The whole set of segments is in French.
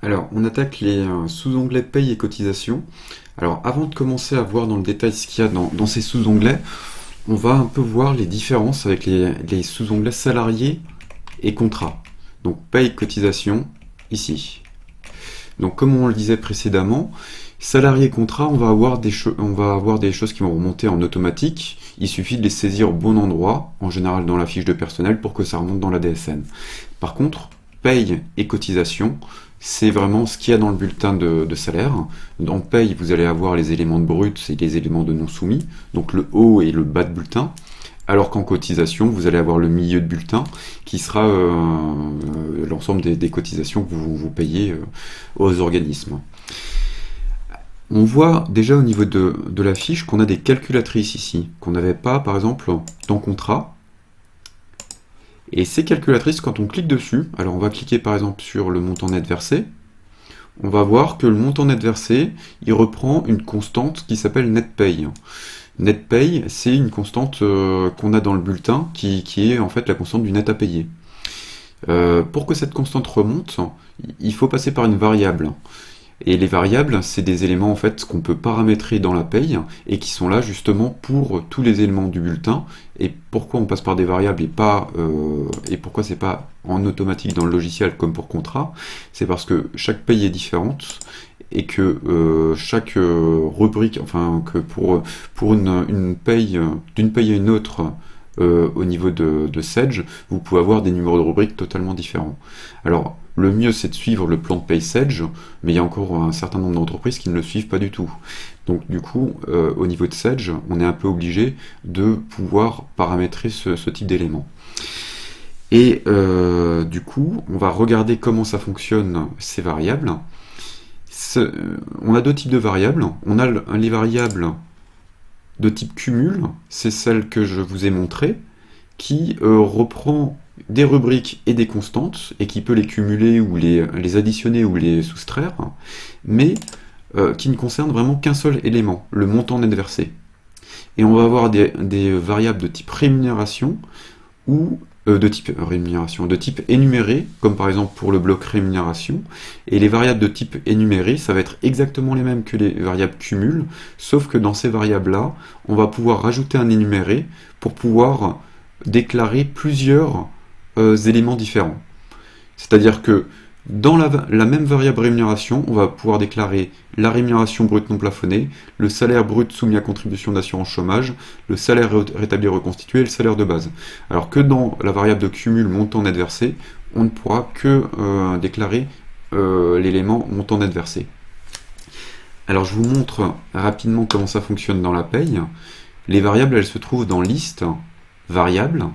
Alors, on attaque les sous-onglets paye et cotisation. Alors, avant de commencer à voir dans le détail ce qu'il y a dans ces sous-onglets, on va un peu voir les différences avec les sous-onglets salariés et contrat. Donc, paye, cotisation, ici. Donc, comme on le disait précédemment, salarié et contrat, on va avoir des choses qui vont remonter en automatique. Il suffit de les saisir au bon endroit, en général dans la fiche de personnel, pour que ça remonte dans la DSN. Par contre, paye et cotisation, c'est vraiment ce qu'il y a dans le bulletin de salaire. Dans paye, vous allez avoir les éléments de brut et les éléments de non soumis, donc le haut et le bas de bulletin. Alors qu'en cotisation, vous allez avoir le milieu de bulletin qui sera l'ensemble des cotisations que vous payez aux organismes. On voit déjà au niveau de la fiche qu'on a des calculatrices ici, qu'on n'avait pas par exemple dans contrat. Et ces calculatrices, quand on clique dessus, alors on va cliquer par exemple sur le montant net versé, on va voir que le montant net versé, il reprend une constante qui s'appelle net pay. Net pay, c'est une constante qu'on a dans le bulletin qui est en fait la constante du net à payer. Pour que cette constante remonte, il faut passer par une variable. Et les variables, c'est des éléments en fait qu'on peut paramétrer dans la paye et qui sont là justement pour tous les éléments du bulletin. Et pourquoi on passe par des variables et pourquoi c'est pas en automatique dans le logiciel comme pour contrat, c'est parce que chaque paye est différente et que chaque rubrique, enfin que pour une paye d'une paye à une autre. Au niveau de Sage, vous pouvez avoir des numéros de rubrique totalement différents. Alors, le mieux c'est de suivre le plan de paye Sage, mais il y a encore un certain nombre d'entreprises qui ne le suivent pas du tout. Donc du coup, au niveau de Sage, on est un peu obligé de pouvoir paramétrer ce type d'éléments. Et du coup, on va regarder comment ça fonctionne ces variables. On a deux types de variables. On a les variables de type cumul, c'est celle que je vous ai montrée, qui reprend des rubriques et des constantes, et qui peut les cumuler ou les additionner ou les soustraire, mais qui ne concerne vraiment qu'un seul élément, le montant net versé. Et on va avoir des variables de type rémunération, ou de type énuméré, comme par exemple pour le bloc rémunération, et les variables de type énuméré, ça va être exactement les mêmes que les variables cumul, sauf que dans ces variables-là, on va pouvoir rajouter un énuméré pour pouvoir déclarer plusieurs éléments différents. C'est-à-dire que dans la même variable rémunération, on va pouvoir déclarer la rémunération brute non plafonnée, le salaire brut soumis à contribution d'assurance chômage, le salaire rétabli reconstitué et le salaire de base. Alors que dans la variable de cumul montant net versé, on ne pourra que déclarer l'élément montant net versé. Alors je vous montre rapidement comment ça fonctionne dans la paye. Les variables, elles se trouvent dans liste, variables.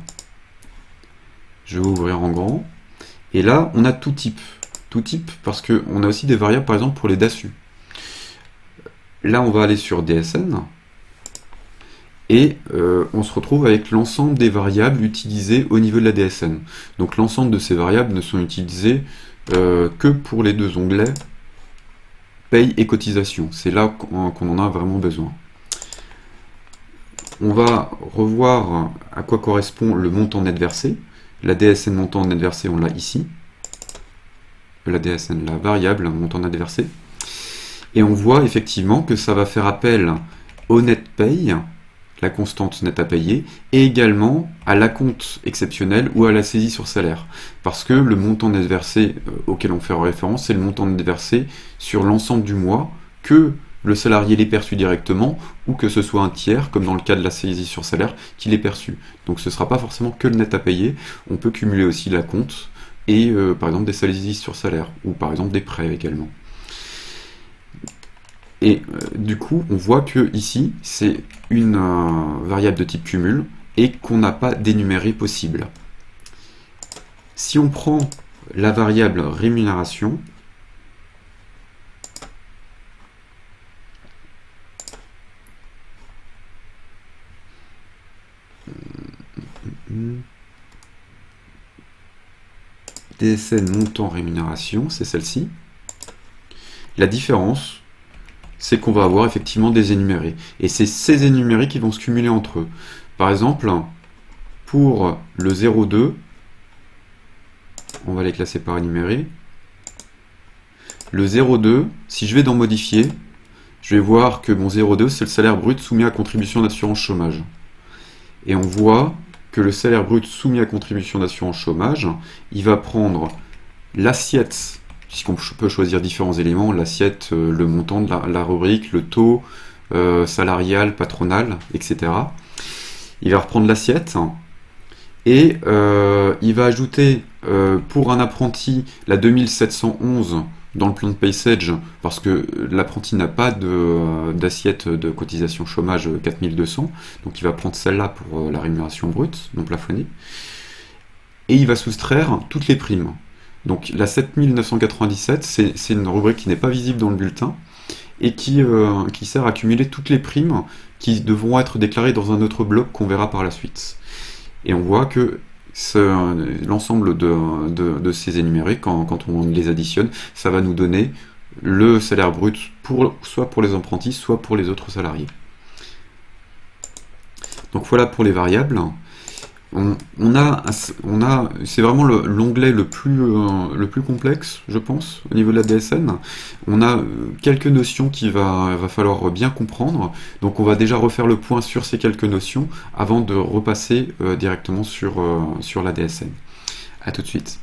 Je vais ouvrir en grand. Et là, on a tout type. Tout type parce qu'on a aussi des variables, par exemple, pour les DASU. Là, on va aller sur DSN. Et on se retrouve avec l'ensemble des variables utilisées au niveau de la DSN. Donc l'ensemble de ces variables ne sont utilisées que pour les deux onglets paye et cotisation. C'est là qu'on en a vraiment besoin. On va revoir à quoi correspond le montant net versé. La DSN montant net versé, on l'a ici. La DSN, la variable montant net versé. Et on voit effectivement que ça va faire appel au net paye, la constante net à payer, et également à l'acompte exceptionnel ou à la saisie sur salaire. Parce que le montant net versé auquel on fait référence, c'est le montant net versé sur l'ensemble du mois, que le salarié l'ait perçu directement, ou que ce soit un tiers, comme dans le cas de la saisie sur salaire, qui l'ait perçu. Donc ce ne sera pas forcément que le net à payer, on peut cumuler aussi l'acompte, et par exemple des saisies sur salaire, ou par exemple des prêts également. Et du coup, on voit que ici, c'est une variable de type cumul, et qu'on n'a pas d'énuméré possible. Si on prend la variable rémunération, DSN montant rémunération, c'est celle-ci. La différence, c'est qu'on va avoir effectivement des énumérés. Et c'est ces énumérés qui vont se cumuler entre eux. Par exemple, pour le 0,2, on va les classer par énuméré. Le 0,2, si je vais dans modifier, je vais voir que mon 0,2 c'est le salaire brut soumis à contribution d'assurance chômage. Et on voit que le salaire brut soumis à contribution d'assurance chômage, il va prendre l'assiette, puisqu'on peut choisir différents éléments, l'assiette, le montant de la rubrique, le taux salarial, patronal, etc. Il va reprendre l'assiette et il va ajouter pour un apprenti la 2711 dans le plan de Paysage, parce que l'apprenti n'a pas d'assiette de cotisation chômage 4200, donc il va prendre celle-là pour la rémunération brute, non plafonnée, et il va soustraire toutes les primes. Donc la 7997, c'est une rubrique qui n'est pas visible dans le bulletin, et qui sert à accumuler toutes les primes qui devront être déclarées dans un autre bloc qu'on verra par la suite. Et on voit que l'ensemble de ces énumérés, quand on les additionne, ça va nous donner le salaire brut soit pour les apprentis, soit pour les autres salariés. Donc voilà pour les variables. C'est vraiment l'onglet le plus complexe, je pense, au niveau de la DSN. On a quelques notions qu'il va falloir bien comprendre. Donc on va déjà refaire le point sur ces quelques notions avant de repasser directement sur la DSN. A tout de suite.